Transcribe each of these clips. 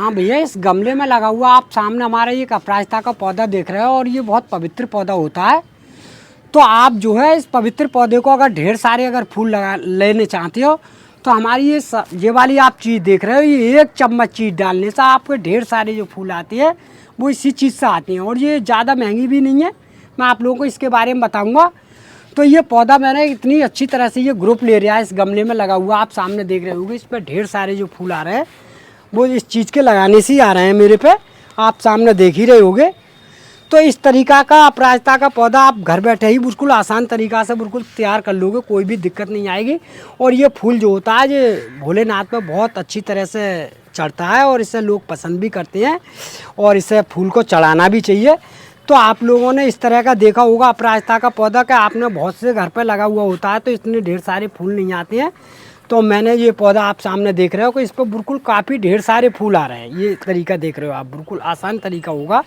हाँ भैया, इस गमले में लगा हुआ आप सामने हमारा एक अपराजिता का पौधा देख रहे हो और ये बहुत पवित्र पौधा होता है। तो आप जो है इस पवित्र पौधे को अगर ढेर सारे अगर फूल लगा लेने चाहते हो तो हमारी ये वाली आप चीज़ देख रहे हो, ये 1 चम्मच चीज़ डालने से आपके ढेर सारे जो फूल आते हैं वो इसी चीज़ से आते हैं और ये ज़्यादा महंगी भी नहीं है। मैं आप लोगों को इसके बारे में बताऊँगा। तो ये पौधा मैंने इतनी अच्छी तरह से ये ग्रुप ले रहा है, इस गमले में लगा हुआ आप सामने देख रहे होंगे। इस पर ढेर सारे जो फूल आ रहे हैं वो इस चीज़ के लगाने से ही आ रहे हैं मेरे पे, आप सामने देख ही रहे होंगे। तो इस तरीका का अपराजिता का पौधा आप घर बैठे ही बिल्कुल आसान तरीक़ा से बिल्कुल तैयार कर लोगे, कोई भी दिक्कत नहीं आएगी। और ये फूल जो होता है ये भोलेनाथ पे बहुत अच्छी तरह से चढ़ता है और इसे लोग पसंद भी करते हैं और इसे फूल को चढ़ाना भी चाहिए। तो आप लोगों ने इस तरह का देखा होगा अपराजिता का पौधा कि आपने बहुत से घर पर लगा हुआ होता है तो इतने ढेर सारे फूल नहीं आते हैं। तो मैंने ये पौधा आप सामने देख रहे हो कि इस पर बिल्कुल काफ़ी ढेर सारे फूल आ रहे हैं। ये तरीका देख रहे हो आप, बिल्कुल आसान तरीका होगा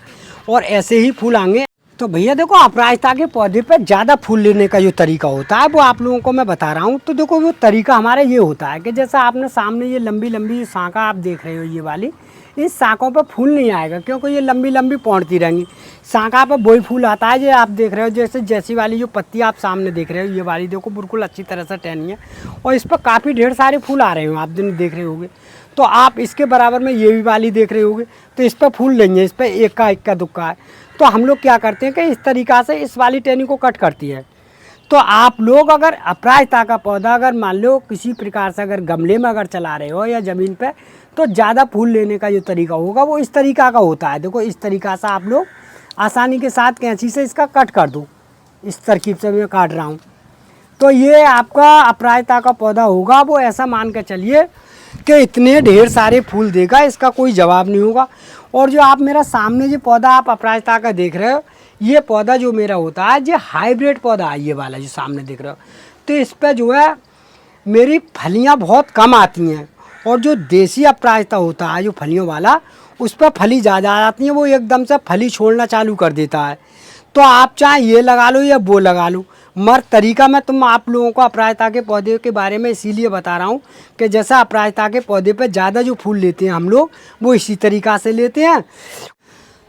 और ऐसे ही फूल आएंगे। तो भैया देखो, अपराजिता के पौधे पे ज़्यादा फूल लेने का जो तरीका होता है वो आप लोगों को मैं बता रहा हूँ। तो देखो वो तरीका हमारा ये होता है कि जैसा आपने सामने ये लंबी लंबी शाखा आप देख रहे हो, ये वाली इस शाखों पर फूल नहीं आएगा क्योंकि ये लंबी लंबी पौंडती रहेंगी। शाखा पर वही फूल आता है जो आप देख रहे हो, जैसी वाली जो पत्ती आप सामने देख रहे हो, ये वाली देखो बिल्कुल अच्छी तरह से टहनी है और इस पर काफ़ी ढेर सारे फूल आ रहे हो, आप दिन देख रहे होंगे। तो आप इसके बराबर में ये भी वाली देख रहे होंगे, तो इस पर फूल नहीं है, इस पर इक्का दुक्का है। तो हम लोग क्या करते हैं कि इस तरीक़ा से इस वाली टहनी को कट करती है। तो आप लोग अगर अपराजिता का पौधा अगर मान लो किसी प्रकार से अगर गमले में अगर चला रहे हो या ज़मीन पे, तो ज़्यादा फूल लेने का जो तरीका होगा वो इस तरीका का होता है। देखो इस तरीका से आप लोग आसानी के साथ कैंची से इसका कट कर दो, इस तरकीब से मैं काट रहा हूँ। तो ये आपका अपराजिता का पौधा होगा, वो ऐसा मान के चलिए कि इतने ढेर सारे फूल देगा, इसका कोई जवाब नहीं होगा। और जो आप मेरा सामने जो पौधा आप अपराजिता का देख रहे हो, ये पौधा जो मेरा होता है ये हाइब्रिड पौधा है, ये वाला जो सामने देख रहे हो। तो इस पर जो है मेरी फलियां बहुत कम आती हैं और जो देसी अपराजिता होता है जो फलियों वाला, उस पर फली ज़्यादा आ जाती हैं, वो एकदम से फली छोड़ना चालू कर देता है। तो आप चाहे ये लगा लो या वो लगा लो, मगर तरीका मैं आप लोगों को अपराजिता के पौधे के बारे में इसीलिए बता रहा हूँ कि जैसा अपराजिता के पौधे पे ज़्यादा जो फूल लेते हैं हम लोग वो इसी तरीक़ा से लेते हैं।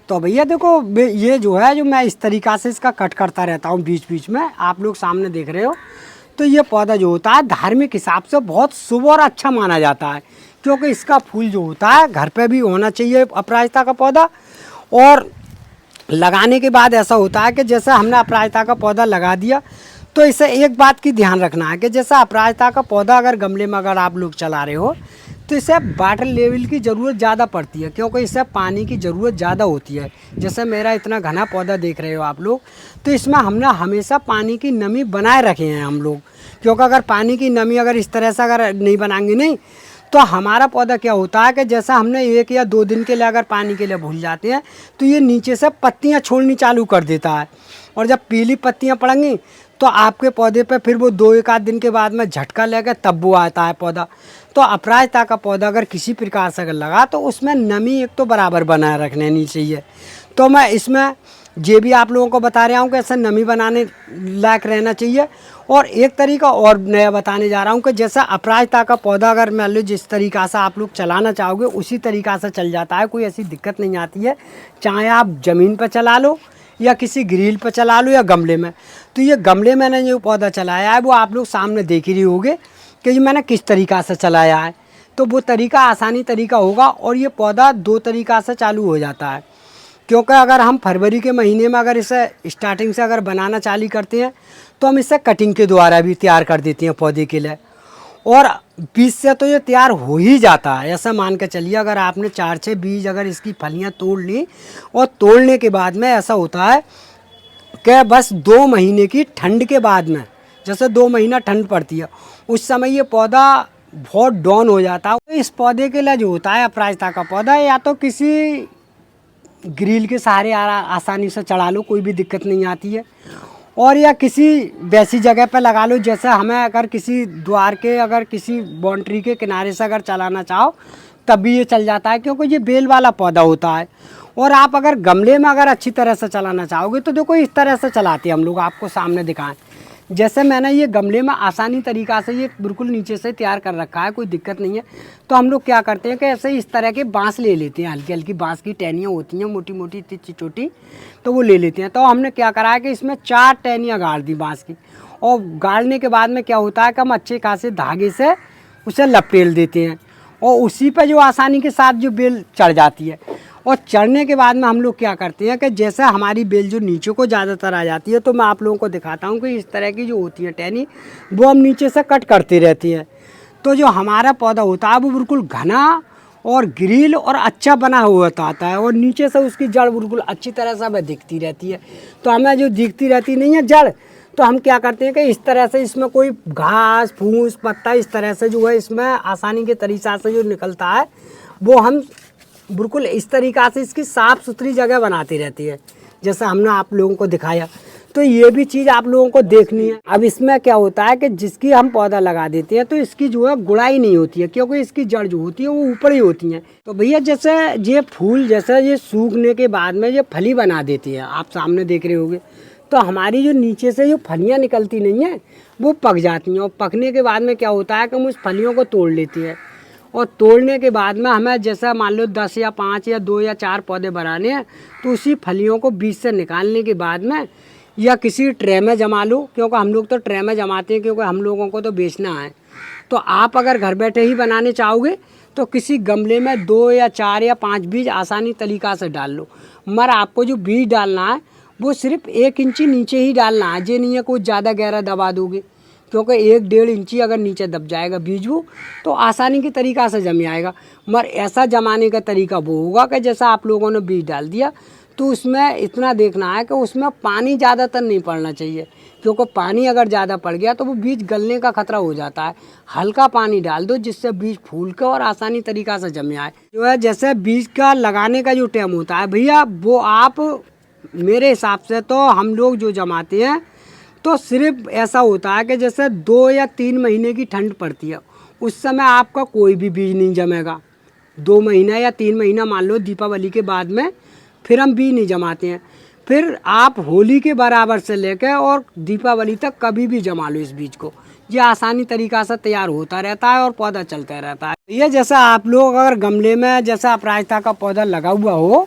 तो भैया देखो, ये जो है जो मैं इस तरीक़ा से इसका कट करता रहता हूँ बीच बीच में, आप लोग सामने देख रहे हो। तो ये पौधा जो होता है धार्मिक हिसाब से बहुत शुभ और अच्छा माना जाता है क्योंकि इसका फूल जो होता है घर पे भी होना चाहिए अपराजिता का पौधा। और लगाने के बाद ऐसा होता है कि जैसे हमने अपराजिता का पौधा लगा दिया तो इसे एक बात की ध्यान रखना है कि जैसा अपराजिता का पौधा अगर गमले में अगर आप लोग चला रहे हो तो इसे वाटर लेवल की ज़रूरत ज़्यादा पड़ती है क्योंकि इससे पानी की ज़रूरत ज़्यादा होती है। जैसे मेरा इतना घना पौधा देख रहे हो आप लोग, तो इसमें हमने हमेशा पानी की नमी बनाए रखे हैं हम लोग, क्योंकि अगर पानी की नमी अगर इस तरह से अगर नहीं बनाएंगे नहीं तो हमारा पौधा क्या होता है कि जैसा हमने 1 या 2 दिन के लिए अगर पानी के लिए भूल जाते हैं तो ये नीचे से पत्तियां छोड़नी चालू कर देता है और जब पीली पत्तियां पड़ेंगी तो आपके पौधे पे फिर वो 2-1 आध दिन के बाद में झटका लेकर तब वो आता है पौधा। तो अपराजिता का पौधा अगर किसी प्रकार से अगर लगा तो उसमें नमी एक तो बराबर बनाए रखने नहीं चाहिए। तो मैं इसमें ये भी आप लोगों को बता रहा हूँ कि ऐसे नमी बनाने लायक रहना चाहिए। और एक तरीका और नया बताने जा रहा हूँ कि जैसा अपराजिता का पौधा अगर मान लो जिस तरीक़ा से आप लोग चलाना चाहोगे उसी तरीक़ा से चल जाता है, कोई ऐसी दिक्कत नहीं आती है, चाहे आप ज़मीन पर चला लो या किसी ग्रिल पर चला लो या गमले में। तो ये गमले में मैंने जो पौधा चलाया है वो आप लोग सामने देख ही रही होगे कि ये मैंने किस तरीक़ा से चलाया है। तो वो तरीका आसानी तरीका होगा और ये पौधा 2 तरीक़ा से चालू हो जाता है क्योंकि अगर हम फरवरी के महीने में अगर इसे स्टार्टिंग से अगर बनाना चालू करते हैं तो हम इसे कटिंग के द्वारा भी तैयार कर देते हैं पौधे के लिए और बीज से तो ये तैयार हो ही जाता है। ऐसा मान के चलिए अगर आपने 4-6 बीज अगर इसकी फलियां तोड़ ली और तोड़ने के बाद में ऐसा होता है कि बस 2 महीने की ठंड के बाद में, जैसे 2 महीना ठंड पड़ती है उस समय ये पौधा बहुत डाउन हो जाता है। तो इस पौधे के लिए जो होता है अपराजिता का पौधा या तो किसी ग्रिल के सहारे आसानी से चढ़ा लो, कोई भी दिक्कत नहीं आती है, और या किसी वैसी जगह पर लगा लो जैसे हमें अगर किसी द्वार के अगर किसी बाउंड्री के किनारे से अगर चलाना चाहो तब भी ये चल जाता है क्योंकि ये बेल वाला पौधा होता है। और आप अगर गमले में अगर अच्छी तरह से चलाना चाहोगे तो देखो इस तरह से चलाते हैं हम लोग, आपको सामने दिखाएं जैसे मैंने ये गमले में आसानी तरीक़ा से ये बिल्कुल नीचे से तैयार कर रखा है, कोई दिक्कत नहीं है। तो हम लोग क्या करते हैं कि ऐसे इस तरह के बांस ले लेते हैं, हल्की हल्की बांस की टहनियाँ होती हैं, मोटी मोटी इतनी छोटी, तो वो ले लेते हैं। तो हमने क्या करा है कि इसमें 4 टहनियाँ गाड़ दी बांस की, और गाड़ने के बाद में क्या होता है कि हम अच्छे खासे धागे से उसे लपेट देते हैं, और उसी पर जो आसानी के साथ जो बेल चढ़ जाती है। और चढ़ने के बाद में हम लोग क्या करते हैं कि जैसे हमारी बेल जो नीचे को ज़्यादातर आ जाती है, तो मैं आप लोगों को दिखाता हूँ कि इस तरह की जो होती है टहनी, वो हम नीचे से कट करते रहती हैं। तो जो हमारा पौधा होता है वो बिल्कुल घना और ग्रिल और अच्छा बना हुआ आता है, और नीचे से उसकी जड़ बिल्कुल अच्छी तरह से हमें दिखती रहती है। तो हमें जो दिखती रहती नहीं है जड़, तो हम क्या करते हैं कि इस तरह से इसमें कोई घास फूस पत्ता इस तरह से जो है इसमें आसानी के तरीक़ा से जो निकलता है, वो हम बिल्कुल इस तरीक़ा से इसकी साफ़ सुथरी जगह बनाती रहती है, जैसा हमने आप लोगों को दिखाया। तो ये भी चीज़ आप लोगों को देखनी है। अब इसमें क्या होता है कि जिसकी हम पौधा लगा देते हैं तो इसकी जो है गुड़ाई नहीं होती है, क्योंकि इसकी जड़ जो होती है वो ऊपर ही होती हैं। तो भैया जैसे ये फूल जैसे ये सूखने के बाद में ये फली बना देती है, आप सामने देख रहे होंगे। तो हमारी जो नीचे से जो फलियाँ निकलती नहीं हैं वो पक जाती हैं, और पकने के बाद में क्या होता है कि हम उस फलियों को तोड़ लेते हैं, और तोड़ने के बाद में हमें जैसा मान लो 10 या 5 या 2 या 4 पौधे बनाने हैं, तो उसी फलियों को बीज से निकालने के बाद में या किसी ट्रे में जमा लो, क्योंकि हम लोग तो ट्रे में जमाते हैं, क्योंकि हम लोगों को तो बेचना है। तो आप अगर घर बैठे ही बनाने चाहोगे तो किसी गमले में 2 या 4 या 5 बीज आसानी तरीक़ा से डाल लो। मगर आपको जो बीज डालना है वो सिर्फ 1 इंची नीचे ही डालना है, ये नहीं है कुछ ज़्यादा गहरा दबा दोगे, क्योंकि 1-1.5 इंची अगर नीचे दब जाएगा बीज वो तो आसानी के तरीक़ा से जम आएगा। मगर ऐसा जमाने का तरीका वो होगा कि जैसा आप लोगों ने बीज डाल दिया, तो उसमें इतना देखना है कि उसमें पानी ज़्यादातर नहीं पड़ना चाहिए, क्योंकि पानी अगर ज़्यादा पड़ गया तो वो बीज गलने का खतरा हो जाता है। हल्का पानी डाल दो जिससे बीज फूल के और आसानी तरीक़ा से जम आए। जो है जैसे बीज का लगाने का जो टाइम होता है भैया, वो आप मेरे हिसाब से तो हम लोग जो जमाते हैं तो सिर्फ ऐसा होता है कि जैसे 2 या 3 महीने की ठंड पड़ती है, उस समय आपका कोई भी बीज नहीं जमेगा। 2 महीना या 3 महीना मान लो दीपावली के बाद में फिर हम बीज नहीं जमाते हैं। फिर आप होली के बराबर से लेकर और दीपावली तक कभी भी जमा लो इस बीज को, ये आसानी तरीक़ा से तैयार होता रहता है और पौधा चलता रहता है। ये जैसा आप लोग अगर गमले में जैसा अपराजिता का पौधा लगा हुआ हो,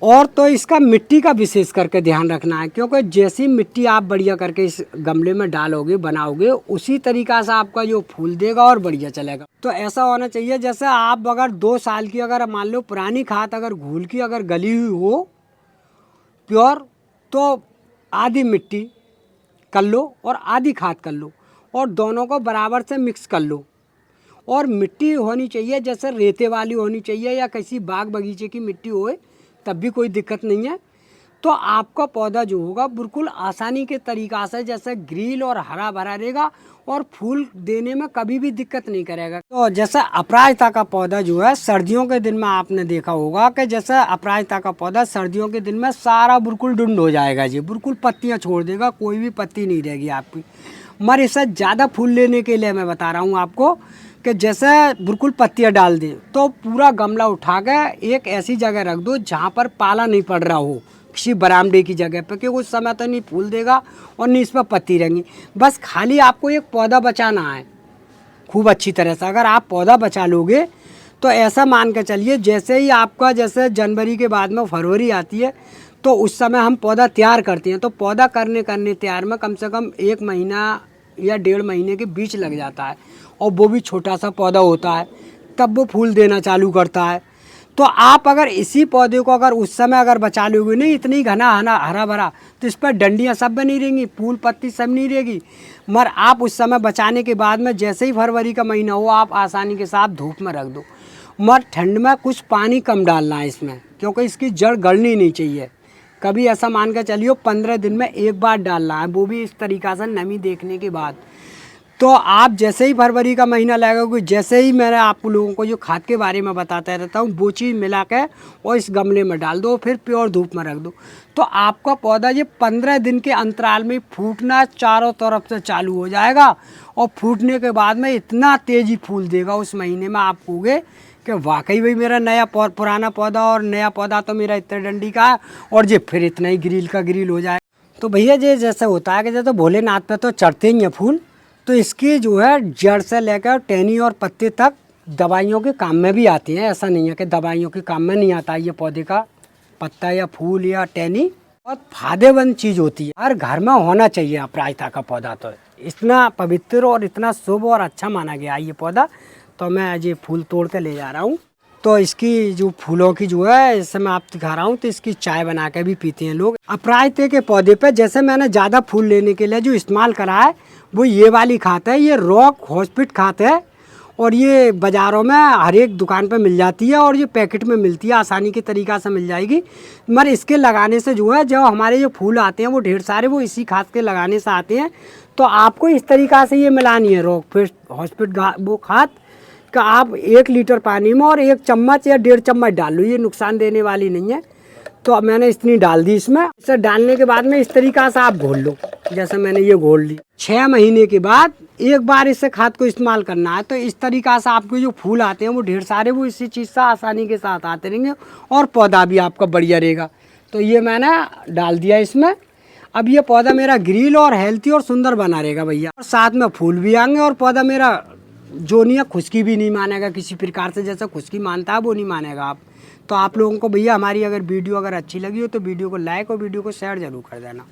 और तो इसका मिट्टी का विशेष करके ध्यान रखना है, क्योंकि जैसी मिट्टी आप बढ़िया करके इस गमले में डालोगे बनाओगे, उसी तरीक़ा से आपका जो फूल देगा और बढ़िया चलेगा। तो ऐसा होना चाहिए जैसे आप अगर 2 साल की अगर मान लो पुरानी खाद अगर घूल की अगर गली हुई हो प्योर, तो आधी मिट्टी कर लो और आधी खाद कर लो, और दोनों को बराबर से मिक्स कर लो। और मिट्टी होनी चाहिए जैसे रेते वाली होनी चाहिए, या किसी बाग बगीचे की मिट्टी होए तब भी कोई दिक्कत नहीं है। तो आपका पौधा जो होगा बिल्कुल आसानी के तरीक़ा से जैसे ग्रील और हरा भरा रहेगा, और फूल देने में कभी भी दिक्कत नहीं करेगा। तो जैसे अपराजिता का पौधा जो है सर्दियों के दिन में आपने देखा होगा कि जैसे अपराजिता का पौधा सर्दियों के दिन में सारा बिल्कुल डुंड हो जाएगा जी, बिल्कुल पत्तियाँ छोड़ देगा, कोई भी पत्ती नहीं रहेगी आपकी। मगर इससे ज़्यादा फूल लेने के लिए मैं बता रहा हूँ आपको कि जैसे बिल्कुल पत्तियाँ डाल दें तो पूरा गमला उठा के एक ऐसी जगह रख दो जहाँ पर पाला नहीं पड़ रहा हो, किसी बरामदे की जगह पे, क्योंकि उस समय तो नहीं फूल देगा और नहीं इस पर पत्ती रहेंगी। बस खाली आपको एक पौधा बचाना है खूब अच्छी तरह से। अगर आप पौधा बचा लोगे तो ऐसा मान के चलिए जैसे ही आपका जैसे जनवरी के बाद में फरवरी आती है, तो उस समय हम पौधा तैयार करते हैं। तो पौधा करने तैयार में कम से कम 1 महीना या 1.5 महीने के बीच लग जाता है, और वो भी छोटा सा पौधा होता है, तब वो फूल देना चालू करता है। तो आप अगर इसी पौधे को अगर उस समय अगर बचा लोगे, नहीं इतनी घना हरा भरा, तो इस पर डंडियाँ सब बनी रहेंगी, फूल पत्ती सब नहीं रहेगी। मगर आप उस समय बचाने के बाद में जैसे ही फरवरी का महीना हो आप आसानी के साथ धूप में रख दो। मगर ठंड में कुछ पानी कम डालना है इसमें, क्योंकि इसकी जड़ गलनी नहीं चाहिए। कभी ऐसा मान कर चलिए 15 दिन में एक बार डालना है, वो भी इस तरीक़ा से नमी देखने के बाद। तो आप जैसे ही फरवरी का महीना लगेगा, जैसे ही मैंने आप लोगों को जो खाद के बारे में बताता रहता हूँ वो चीज़ मिला के और इस गमले में डाल दो, फिर प्योर धूप में रख दो, तो आपका पौधा ये 15 दिन के अंतराल में फूटना चारों तरफ से चालू हो जाएगा। और फूटने के बाद में इतना तेज़ी फूल देगा उस महीने में, आप कहोगे कि वाकई भाई मेरा नया पुराना पौधा और नया पौधा तो मेरा इतने डंडी का है, और ये फिर इतना ही ग्रिल का ग्रिल हो जाए। तो भैया ये जैसे होता है कि जैसे भोलेनाथ पे तो चढ़ते ही हैं फूल, तो इसकी जो है जड़ से लेकर टहनी और पत्ते तक दवाइयों के काम में भी आती हैं। ऐसा नहीं है कि दवाइयों के काम में नहीं आता ये पौधे का पत्ता या फूल या टहनी। बहुत फायदेमंद चीज़ होती है, हर घर में होना चाहिए अपराजिता का पौधा। तो इतना पवित्र और इतना शुभ और अच्छा माना गया है ये पौधा। तो मैं आज ये फूल तोड़ के ले जा रहा हूँ। तो इसकी जो फूलों की जो है इससे मैं आप दिखा रहा हूँ, तो इसकी चाय बना के भी पीते हैं लोग। अपराजिता के पौधे पे जैसे मैंने ज़्यादा फूल लेने के लिए जो इस्तेमाल करा है वो ये वाली खाद है, ये रॉक हॉस्पिट खाद है। और ये बाज़ारों में हर एक दुकान पे मिल जाती है और ये पैकेट में मिलती है, आसानी के तरीक़ा से मिल जाएगी। मगर इसके लगाने से जो है जब हमारे जो फूल आते हैं वो ढेर सारे वो इसी खाद के लगाने से आते हैं। तो आपको इस तरीक़ा से ये मिलानी है रॉक फिट हॉस्पिट वो खाद का। आप 1 लीटर पानी में और 1 चम्मच या 1.5 चम्मच डाल लो, ये नुकसान देने वाली नहीं है। तो अब मैंने इतनी डाल दी इसमें। इसे डालने के बाद में इस तरीक़ा से आप घोल लो, जैसे मैंने ये घोल ली। 6 महीने के बाद एक बार इससे खाद को इस्तेमाल करना है। तो इस तरीक़ा से आपके जो फूल आते हैं वो ढेर सारे वो इसी चीज़ से आसानी के साथ आते रहेंगे और पौधा भी आपका बढ़िया रहेगा। तो ये मैंने डाल दिया इसमें। अब ये पौधा मेरा ग्रील और हेल्थी और सुंदर बना रहेगा भैया, और साथ में फूल भी आएंगे और पौधा मेरा जो नहीं है खुश्की भी नहीं मानेगा किसी प्रकार से। जैसा खुश्की मानता है वो नहीं मानेगा आप। तो आप लोगों को भैया हमारी अगर वीडियो अगर अच्छी लगी हो तो वीडियो को लाइक और वीडियो को शेयर ज़रूर कर देना।